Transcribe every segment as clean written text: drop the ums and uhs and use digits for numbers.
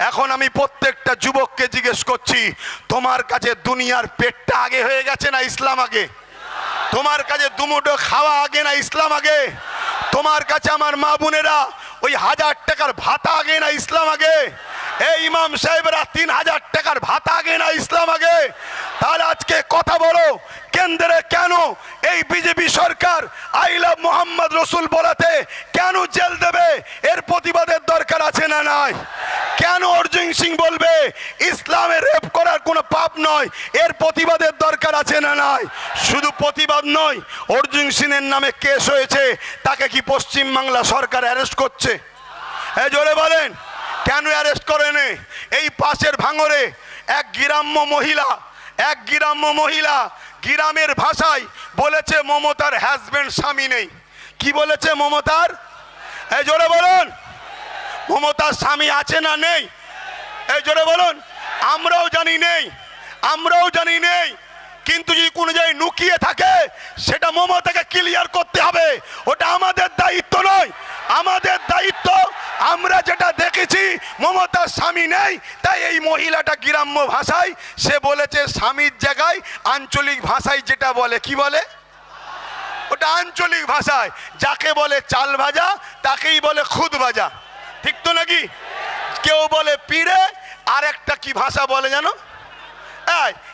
এখন আমি প্রত্যেকটা যুবককে জিজ্ঞেস করছি, তোমার কাছে দুনিয়ার পেটটা আগে হয়ে গেছে না ইসলাম আগে? তোমার কাছে দুমুঠো খাওয়া আগে না ইসলাম আগে? তোমার কাছে আমার মা বোনেরা ওই 1000 টাকার ভাতা আগে না ইসলাম আগে? এই ইমাম সাহেবরা 3000 টাকার ভাতা আগে না ইসলাম আগে? তাহলে আজকে কথা বলো, কেন্দ্রে কেন এই BJP Sarkar I love Mohammad রসুল বলাতে কেন জেল দেবে? এর প্রতিবাদের দরকার আছে না নাই? কেন অর্জুন সিং বলবে ইসলামে রেপ করার কোনো পাপ নয়? এর প্রতিবাদের দরকার আছে না নাই? শুধু প্রতিবাদ নয়, অর্জুন সিংয়ের নামে কেস হয়েছে, তাকে কি পশ্চিমবাংলা সরকার অ্যারেস্ট করছে? এই জোরে বলেন, কেন অ্যারেস্ট করেনি? এই পাশের ভাঙরে এক গ্রাম্য মহিলা গ্রামের ভাষায় বলেছে মমতার হাজবেন্ড স্বামী নেই। কি বলেছে মমতার? এই জোরে বলুন, মমতার স্বামী আছে না নেই? এই জোরে বলুন। আমরাও জানি নেই, কিন্তু যদি কোনো জায়গায় লুকিয়ে থাকে সেটা মমতাকে ক্লিয়ার করতে হবে। ওটা আমাদের দায়িত্ব নয়। আমাদের দায়িত্ব, আমরা যেটা দেখেছি মমতার স্বামী নেই, তাই এই মহিলাটা গ্রাম্য ভাষায় সে বলেছে স্বামীর জায়গায় আঞ্চলিক ভাষায় যেটা বলে, কি বলে ওটা আঞ্চলিক ভাষায় যাকে বলে চাল ভাজা তাকেই বলে খুদ ভাজা, ঠিক তো নাকি? কেউ বলে পিড়ে, আর একটা কি ভাষা বলে জানো?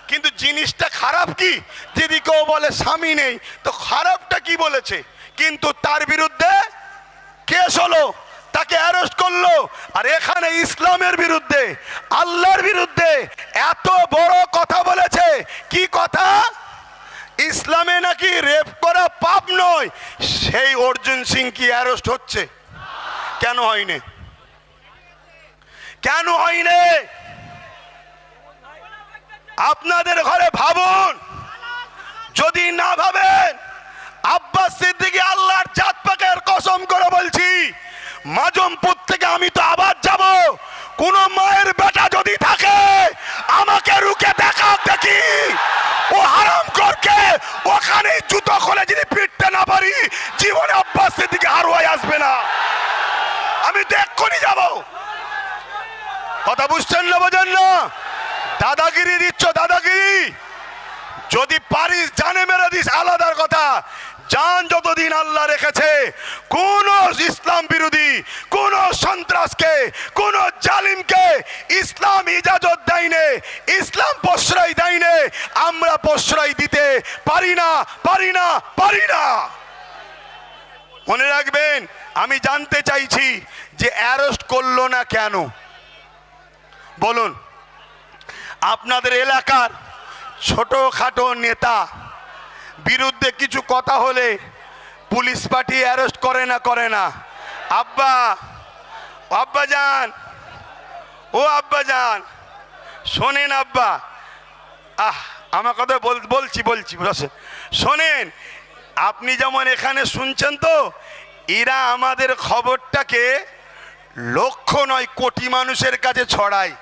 কিন্তু জিনিসটা খারাপ কি, যদি কেউ বলে স্বামী নেই তো খারাপটা কি বলেছে? কিন্তু তার বিরুদ্ধে কেস হলো, তাকে অ্যারেস্ট করলো। আর এখানে ইসলামের বিরুদ্ধে, আল্লাহর বিরুদ্ধে এত বড় কথা বলেছে। কি কথা? ইসলামে নাকি রেপ করা পাপ নয়। সেই অর্জুন সিং কি অ্যারেস্ট হচ্ছে? কেন হয়নি? কেন হয়নি? আপনাদের ঘরে ভাবুন, যদি না ভাবেন, আব্বাস সিদ্দিকী আল্লাহর জাত পাকের কসম করে বলছি, মাজমপুর থেকে আমি তো আবার যাব। কোন মায়ের বেটা যদি থাকে আমাকে রুকে দেখা, দেখি ও হারাম করকে ওখানে জুতো খুলে যদি পিটতে না পারি, জীবনে আব্বাস সিদ্দিকী হারুয়াই আসবে না। আমি তো এক্ষুনি যাব। কথা বুঝছেন না, বোঝেন না? দাদাগিরি দিচ্ছ, দাদাগিরি। যদি পারিস জানে মেরে দিস, আলাদার কথা। জান যতদিন আল্লাহ রেখেছে, কোন ইসলাম বিরোধী, কোন সন্ত্রাসকে, কোন জালিমকে ইসলাম ইজাজত দেয়নি, ইসলাম প্রশ্রয় দেয়নি। আমরা প্রশ্রয় দিতে পারি না। মনে রাখবেন, আমি জানতে চাইছি যে অ্যারেস্ট করলো না কেন? বলুন। আপনাদের এলাকার ছোটখাটো নেতা বিরুদ্ধে কিছু কথা হলে পুলিশ পার্টি অ্যারেস্ট করে না? আব্বা যান শোনেন আব্বা, আমার কথা বলছি শোনেন। আপনি যেমন এখানে শুনছেন, তো এরা আমাদের খবরটাকে লক্ষ নয় কোটি মানুষের কাছে ছড়ায়।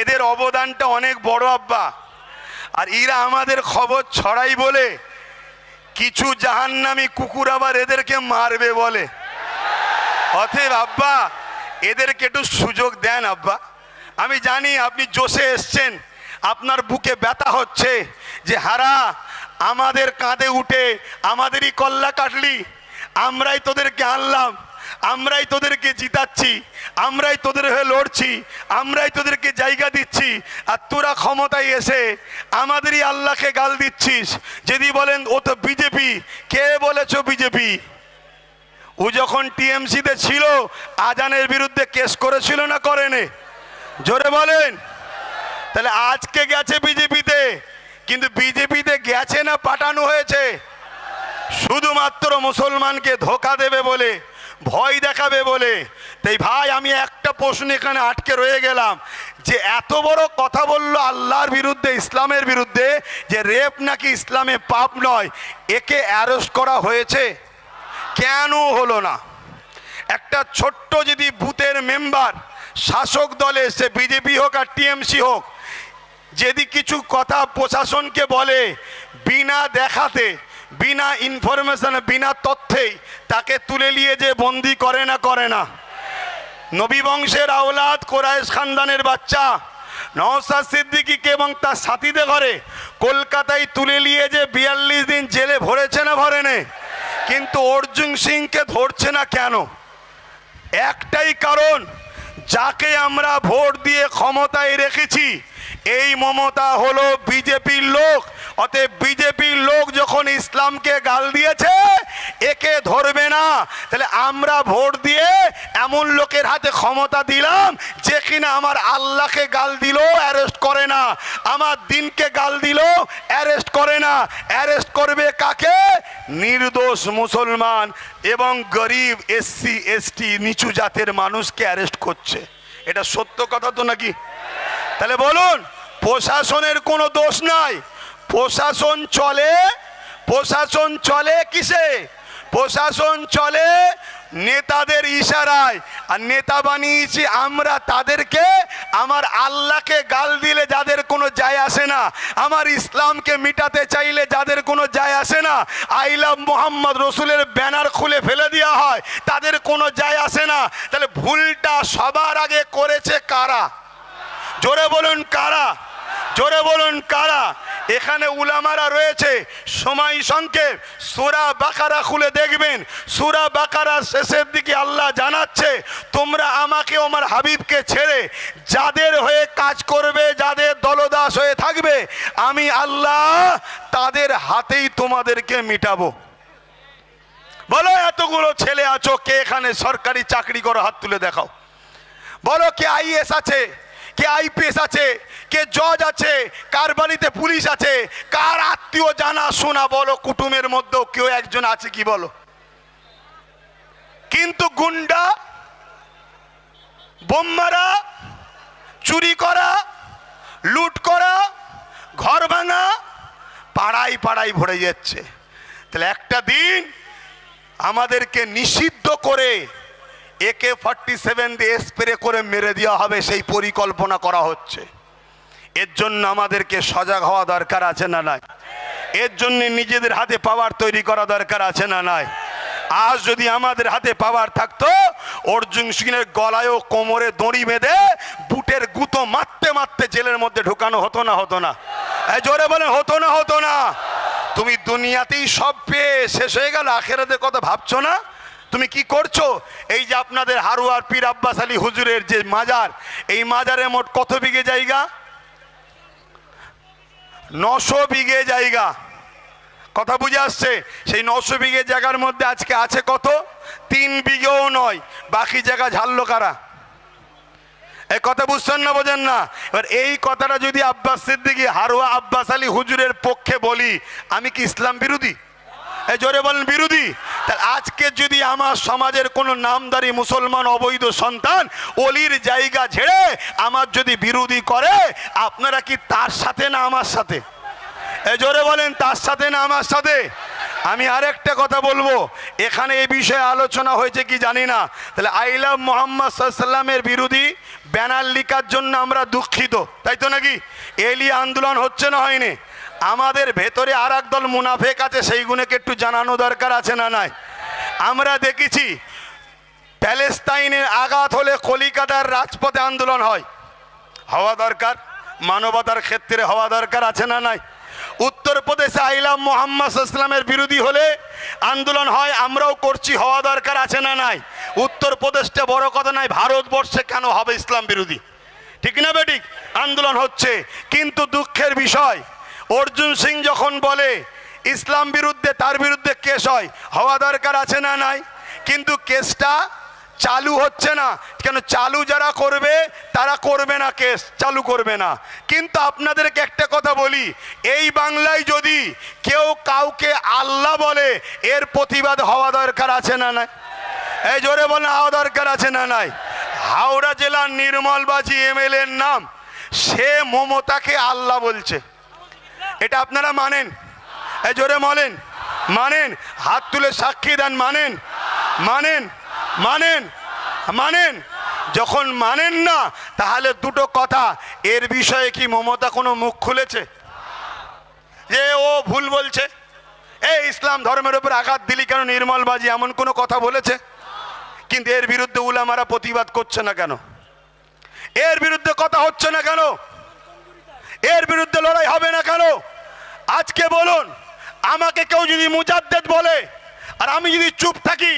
এদের অবদানটা অনেক বড় আব্বা। আর এরা আমাদের খবর ছড়াই বলে কিছু জাহান্নামী কুকুর আবার এদেরকে মারবে বলে। অতএব আব্বা, এদেরকে একটু সুযোগ দেন আব্বা। আমি জানি আপনি জোশে এসছেন, আপনার বুকে ব্যথা হচ্ছে যে হারা আমাদের কাঁধে উঠে আমাদেরই কল্লা কাটলি, আমরাই তোদেরকে আনলাম, আমরাই তোদেরকে জিতাচ্ছি, আমরাই তোদের হয়ে লড়ছি, আমরাই তোদেরকে জায়গা দিচ্ছি, আর তোরা ক্ষমতায় এসে আমাদেরই আল্লাহকে গাল দিচ্ছিস। যদি বলেন ও তো বিজেপি, কে বলেছো বিজেপি? ও যখন টিএমসিতে ছিল আজানের বিরুদ্ধে কেস করেছিল না করেনি? জোরে বলেন। তাহলে আজকে গেছে বিজেপিতে, কিন্তু বিজেপিতে গেছে না পাঠানো হয়েছে? শুধুমাত্র মুসলমানকে ধোকা দেবে বলে, ভয় দেখাবে বলে। তাই ভাই, আমি একটা প্রশ্ন এখানে আটকে রয়ে গেলাম, যে এত বড় কথা বললো আল্লাহর বিরুদ্ধে, ইসলামের বিরুদ্ধে, যে রেপ নাকি ইসলামে পাপ নয়, একে অ্যারেস্ট করা হয়েছে, কেন হলো না? একটা ছোট্ট যদি বুথের মেম্বার শাসক দলে, সে বিজেপি হোক আর টিএমসি হোক, যদি কিছু কথা প্রশাসনকে বলে, বিনা দেখাতে, বিনা ইনফরমেশনে, বিনা তথ্যেই তাকে তুলে নিয়ে যে বন্দি করে না? নবী বংশের আওলাদ কোরাইশ খানদানের বাচ্চা নওশাদ সিদ্দিকীকে এবং তার সাথীদের ঘরে কলকাতায় তুলে নিয়ে যে 42 দিন জেলে ভরেছে না ভরেনি? কিন্তু অর্জুন সিংকে ধরছে না কেন? একটাই কারণ, যাকে আমরা ভোট দিয়ে ক্ষমতায় রেখেছি এই মমতা হলো বিজেপির লোক। অতএব বিজেপির লোক যখন ইসলামকে গাল দিয়েছে একে ধরবে না, তাহলে আমরা ভোট দিয়ে এমন লোকের হাতে ক্ষমতা দিলাম যে কিনা আমার আল্লাহকে গাল দিল অ্যারেস্ট করে না, আমার দিনকে গাল দিল অ্যারেস্ট করে না। অ্যারেস্ট করবে কাকে? নির্দোষ মুসলমান এবং গরিব এসসি এসটি নিচু জাতের মানুষকে অ্যারেস্ট করছে। এটা সত্য কথা তো নাকি? তাহলে বলুন, প্রশাসনের কোনো দোষ নাই। প্রশাসন চলে কিসে? প্রশাসন চলে নেতাদের ইশারায়। আর নেতা বানিয়েছি আমরা তাদেরকে, আমার আল্লাহকে গাল দিলে যাদের কোনো যায় আসে না, আমার ইসলামকে মিটাতে চাইলে যাদের কোনো যায় আসে না, আই লাভ মোহাম্মদ রসুলের ব্যানার খুলে ফেলে দেওয়া হয় তাদের কোনো যায় আসে না। তাহলে ভুলটা সবার আগে করেছে কারা? জোরে বলুন কারা? জোরে বলুন কারা? এখানে উলামারা রয়েছে। সময় সংক্ষেপ, সূরা বাকারা খুলে দেখবেন। সূরা বাকারার শেষের দিকে আল্লাহ জানাচ্ছে, তোমরা আমাকে আমার হাবিবকে ছেড়ে যাদের হয়ে কাজ করবে, যাদের দলদাস হয়ে থাকবে, আমি আল্লাহ তাদের হাতেই তোমাদেরকে মিটাবো। বলো, এতগুলো ছেলে আছো, কে এখানে সরকারি চাকরি করো? হাত তুলে দেখাও। বলো, কে আইএস আছে, কে আইপিএস আছে, কে জজ আছে, কার বাড়িতে পুলিশ আছে, কার আত্মীয় জানা শোনা বলো কুটুমের মধ্যেও কেউ একজন আছে কি? বলো। কিন্তু গুন্ডা, বোম মারা, চুরি করা, লুট করা, ঘর ভাঙা পাড়ায় পাড়ায় ভরে যাচ্ছে। তাহলে একটা দিন আমাদেরকে নিষিদ্ধ করে AK-47 দিয়ে স্প্রে করে মেরে দেওয়া হবে, সেই পরিকল্পনা করা হচ্ছে। এর জন্য আমাদেরকে সজাগ হওয়া দরকার আছে না নাই? এর জন্য নিজেদের হাতে পাওয়ার তৈরি করা দরকার আছে না নাই? আজ যদি আমাদের হাতে পাওয়ার থাকতো, অর্জুন সিংয়ের গলায় ও কোমরে দড়ি বেঁধে বুটের গুঁতো মারতে মারতে জেলের মধ্যে ঢোকানো হতো না? হতো না? জোরে বলেন, হতো না? হতো না? তুমি দুনিয়াতেই সব পেয়ে শেষ হয়ে গেল, আখেরাতের কথা ভাবছো না? তুমি কি করছো? এই যে আপনাদের হারুয়ার পীর আব্বাস আলী হুজুরের যে মাজার, এই মাজারে মোট কত বিঘে জায়গা? 900 বিঘে জায়গা। কথা বুঝে আসছে? সেই 900 বিঘে জায়গার মধ্যে আজকে আছে কত? 3 বিঘেও নয়। বাকি জায়গা ঝাড়লো কারা? এই কথা বুঝছেন না, বোঝেন না? এবার এই কথাটা যদি আব্বাস সিদ্দিকী হারুয়া আব্বাস আলী হুজুরের পক্ষে বলি, আমি কি ইসলাম বিরোধী? এই জোরে বলেন বিরোধী? তাহলে আজকে যদি আমার সমাজের কোনো নামদারি মুসলমান অবৈধ সন্তান অলির জায়গা ছেড়ে আমার যদি বিরোধী করে, আপনারা কি তার সাথে না আমার সাথে? এই জোরে বলেন, তার সাথে না আমার সাথে? আমি আরেকটা কথা বলবো, এখানে এই বিষয়ে আলোচনা হয়েছে কি জানি না। তাহলে আই লাভ মোহাম্মদ সাল্লামের বিরোধী ব্যানার লিখার জন্য আমরা দুঃখিত, তাই তো নাকি? এলি আন্দোলন হচ্ছে না, হয়নি? আমাদের ভেতরে আর এক দল মুনাফেক আছে, সেইগুলোকে একটু জানানো দরকার আছে না নাই? আমরা দেখেছি প্যালেস্তাইনের আঘাত হলে কলিকাতার রাজপথে আন্দোলন হয়, হওয়া দরকার। মানবতার ক্ষেত্রে হওয়া দরকার আছে না নাই? উত্তরপ্রদেশে আই লাভ মোহাম্মদ ইসলামের বিরোধী হলে আন্দোলন হয়, আমরাও করছি, হওয়া দরকার আছে না নাই? উত্তরপ্রদেশটা বড় কথা নাই, ভারতবর্ষে কেন হবে ইসলাম বিরোধী? ঠিক না বেঠিক? আন্দোলন হচ্ছে। কিন্তু দুঃখের বিষয়, অর্জুন সিং যখন বলে ইসলাম বিরুদ্ধে, তার বিরুদ্ধে কেস হয়, হওয়া দরকার আছে না নাই? কিন্তু কেসটা চালু হচ্ছে না কেন? চালু যারা করবে তারা করবে না, কেস চালু করবে না। কিন্তু আপনাদেরকে একটা কথা বলি, এই বাংলায় যদি কেউ কাউকে আল্লাহ বলে, এর প্রতিবাদ হওয়া দরকার আছে না নাই? এই জোরে বলে, হওয়া দরকার আছে না নাই? হাওড়া জেলার নির্মলবাজি এমএলএর নাম, সে মমতাকে আল্লাহ বলছে, এটা আপনারা মানেন? এই জোরে বলেন, মানেন? হাত তুলে সাক্ষী দেন, মানেন? মানেন? মানেন? মানেন? যখন মানেন না, তাহলে দুটো কথা, এর বিষয়ে কি মমতা কোনো মুখ খুলেছে যে ও ভুল বলছে? এই ইসলাম ধর্মের উপর আঘাত দিলি কেন নির্মলবাজি, এমন কোনো কথা বলেছে? কিন্তু এর বিরুদ্ধে উলামারা প্রতিবাদ করছে না কেন? এর বিরুদ্ধে কথা হচ্ছে না কেন? এর বিরুদ্ধে লড়াই হবে না কেন? আজকে বলুন, আমাকে কেউ যদি মুজাদ্দেদ বলে আর আমি যদি চুপ থাকি,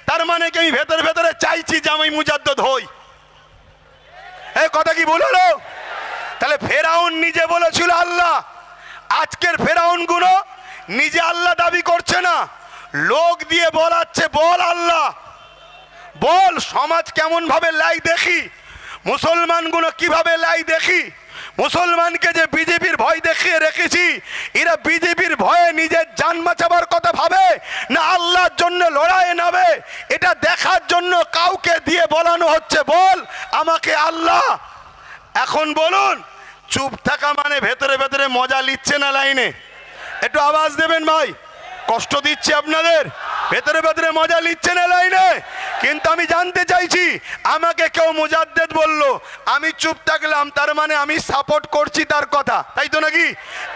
তার মানে কি আমি ভেতরে ভেতরে চাইছি যে আমি মুজাদ্দেদ হই? এই কথা কি ভুল হলো? তাহলে ফেরাউন নিজে বলেছিল আল্লাহ, আজকের ফেরাউন গুলো নিজে আল্লাহ দাবি করছে না, লোক দিয়ে বলাচ্ছে বল আল্লাহ বল। সমাজ কেমন ভাবে লাই দেখি, মুসলমানগুলো কিভাবে লাই দেখি। মুসলমানকে যে বিজেপির ভয় দেখিয়ে রেখেছি, এরা বিজেপির ভয়ে নিজের জান বাঁচাবার কথা ভাবে না আল্লাহর জন্য লড়াই নামে, এটা দেখার জন্য কাউকে দিয়ে বলানো হচ্ছে বল আমাকে আল্লাহ। এখন বলুন, চুপ থাকা মানে ভেতরে ভেতরে মজা নিচ্ছে না লাইনে? একটু আওয়াজ দেবেন ভাই, কষ্ট দিচ্ছে আপনাদের? ভেতরে ভেতরে মজা নিচ্ছে না লাইনে? কিন্তু আমি জানতে চাইছি, আমাকে কেউ মুজাদ্দেদ বলল, আমি চুপ থাকলাম, তার মানে আমি সাপোর্ট করছি তার কথা, তাই তো নাকি?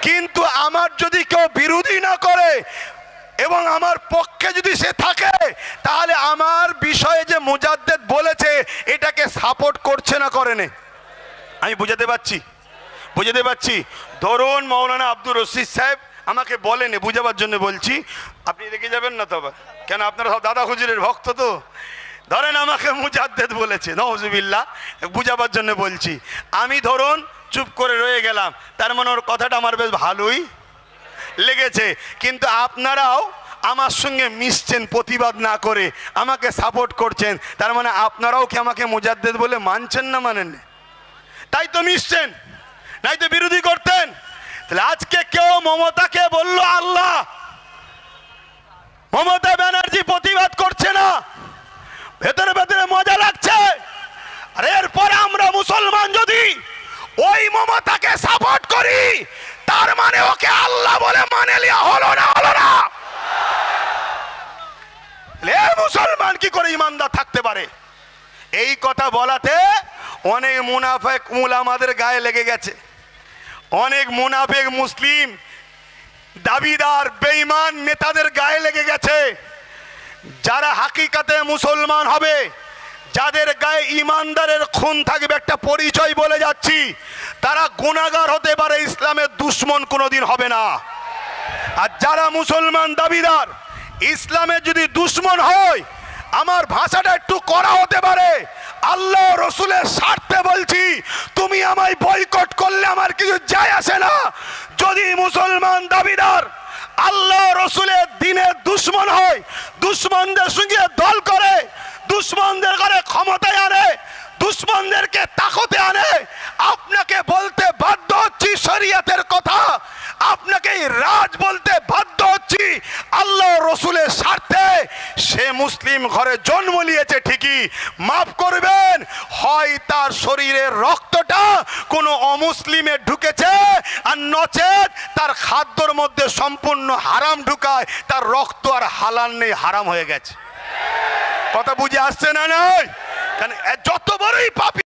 কিন্তু আমার যদি কেউ বিরোধী না করে এবং আমার পক্ষে যদি সে থাকে, তাহলে আমার বিষয়ে যে মুজাদ্দেদ বলেছে এটাকে সাপোর্ট করছে না করেনে? আমি বুঝাতে পারছি? বুঝাতে পারছি? ধরুন মৌলানা আব্দুর রশিদ সাহেব আমাকে বলেন, বুঝাবার জন্য বলছি, আপনি রেখে যাবেন না তবে? কেন, আপনারা সব দাদা হুজুরের ভক্ত তো। ধরেন আমাকে মুজাদ্দেদ বলেছে, নওজুবিল্লাহ, বুঝাবার জন্য বলছি। আমি ধরুন চুপ করে রয়ে গেলাম, তার মানে ওর কথাটা আমার বেশ ভালোই লেগেছে। কিন্তু আপনারাও আমার সঙ্গে মিশছেন প্রতিবাদ না করে, আমাকে সাপোর্ট করছেন, তার মানে আপনারাও কি আমাকে মুজাদ্দেদ বলে মানছেন না মানেন? তাই তো মিশছেন, নাই তো বিরোধী করতেন। তাহলে আজকে কেউ মমতাকে বলল আল্লাহ, মমতা ব্যানার্জি প্রতিবাদ করছে না, ভেতরে ভেতরে মজা লাগছে। আর এরপরে আমরা মুসলমান যদি ওই মমতাকে সাপোর্ট করি, তার মানে ওকে আল্লাহ বলে মানে লিয়া হলো না? হলো না? মুসলমান কি করে ইমানদার থাকতে পারে? এই কথা বলাতে অনেক মুনাফেক উলামাদের গায়ে লেগে গেছে, অনেক মুনাফেক মুসলিম দাবিদার বেঈমান নেতাদের গায়ে লেগে গেছে। যারা হাকিকাতে মুসলমান হবে, যাদের গায়ে ইমানদারের খুন থাকবে, একটা পরিচয় বলে যাচ্ছি, তারা গুনাহগার হতে পারে, ইসলামের দুশমন কোনোদিন হবে না। আর যারা মুসলমান দাবিদার ইসলামের যদি দুশমন হয়, আমার ভাষাটা একটু কড়া হতে পারে, আল্লাহ রসুলের স্বার্থে বলছি, তুমি আমায় বয়কট করলে আমার কিছু যায় আসে না। যদি মুসলমান দাবিদার আল্লাহ রসুলের দিনের দুশমন হয়, দুশমনদের সঙ্গে দল করে, দুশমনদের ঘরে ক্ষমতায় আনে, দুশমনদেরকে তাকতে আনে, আপনাকে বলতে বাধ্য হচ্ছি শরীয়তের কথা, আপনাকে রাজ বলতে বাধ্য হচ্ছি আল্লাহ রসুলের স্বার্থে। সে মুসলিম ঘরে জন্ম নিয়েছে ঠিকই, মাফ করবেন, হয় তার শরীরের রক্তটা কোনো অমুসলিমে ঢুকেছে, আর নচেত তার খাদ্যর মধ্যে সম্পূর্ণ হারাম ঢুকায়, তার রক্ত আর হালাল নেই, হারাম হয়ে গেছে। কথা বুঝে আসছে না? নয়? কারণ যত বড়ই পাপী